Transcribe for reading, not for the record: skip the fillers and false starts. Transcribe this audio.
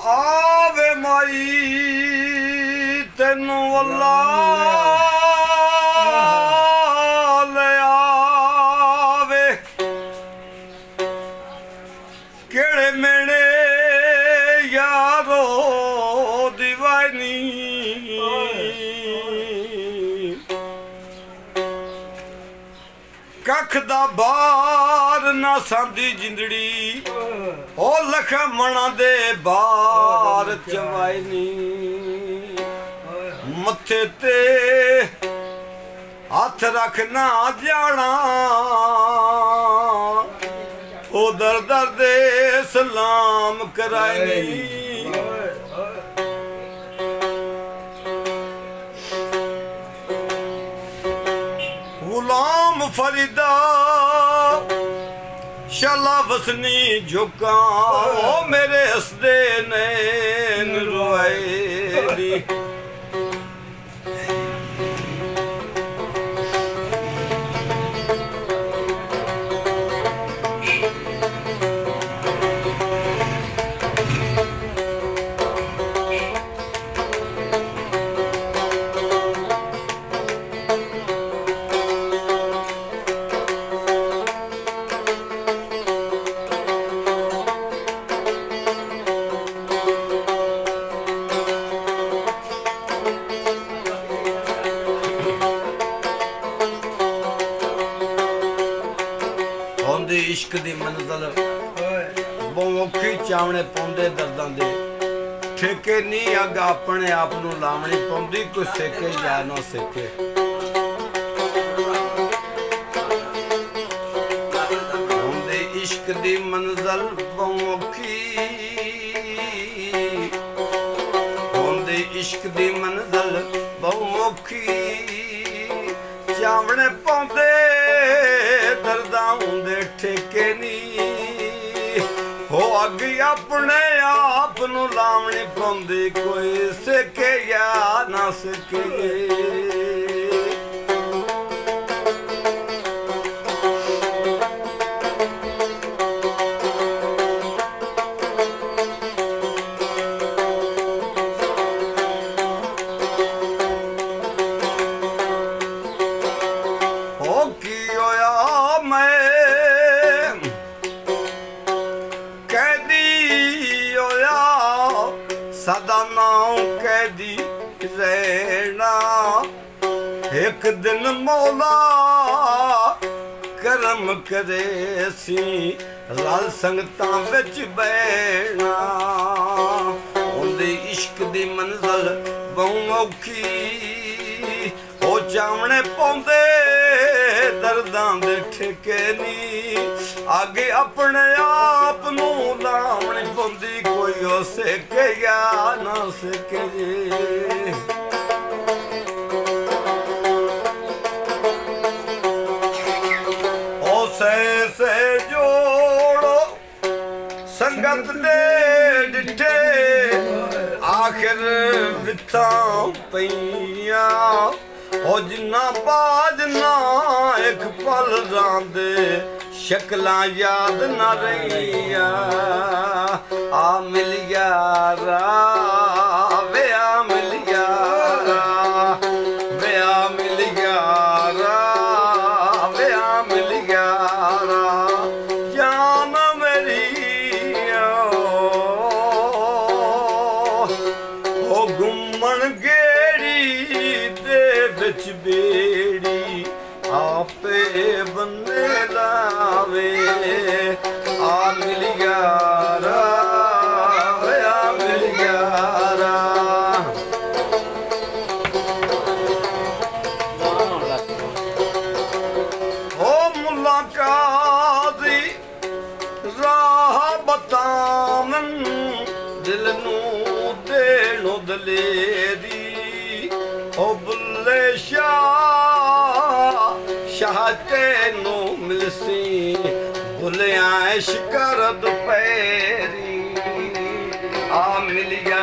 आवे माई तेनू अल्लाह ले आवे केड़े मेरे यारो दीवानी कख दा बार ना सांदी जिंदड़ी ओ लखमणा दे बार चवाईनी मथे ते हाथ रखना जाना ओ दर दर दे सलाम कराईनी गुलाम फरीदा शाला वसनी झुका ओ मेरे हसदे नैन रुआएरी इश्क दी मंजिल बहुखी चावने पौंदे दर्दां दे ठेके नहीं अग अपने आप नूं लावणी पौंदी कोई सेके या ना सेके पौंदे इश्क दी मंजिल बहुखी पौंदे इश्क दी मंजिल बहुखी चावने पौंदे दर्दां दे ठेके नी हो अग अपने आप नूं लावणी पौंदी कोई सेके या ना सेके सदा नाम कैदी रहना एक दिन मौला करम करे सी रल संगतां विच बहना उंदे इश्क दी मंजिल बहु औखी हो जावने पौंदे दर्दां दे ठेके नी आगे अपने आप नूं लावणी पौंदी कोई ओ सेके या ना सेके ओ से जोड़ो संगत दे डिठे आखिर विथां पईयां ओ जिन्ना बाजना एक पल रांदे शक्लां याद ना रहिया आ मिल यारा वे आ मिल यारा वे आ मिल यारा वे आ मिल यारा जान मेरी ओ घुमण गेड़ी दे विच बेड़ी आपे बंदे लावे आ मिल यारा आ मिल यारा ओ मुल्ला काज़ी राह बतावन दिल नूं देणो दलेरी ओ बुल्ले शाह तेनू मिलसी भुलिया शिकर दुपहरी आ ਆ ਮਿਲਿਆ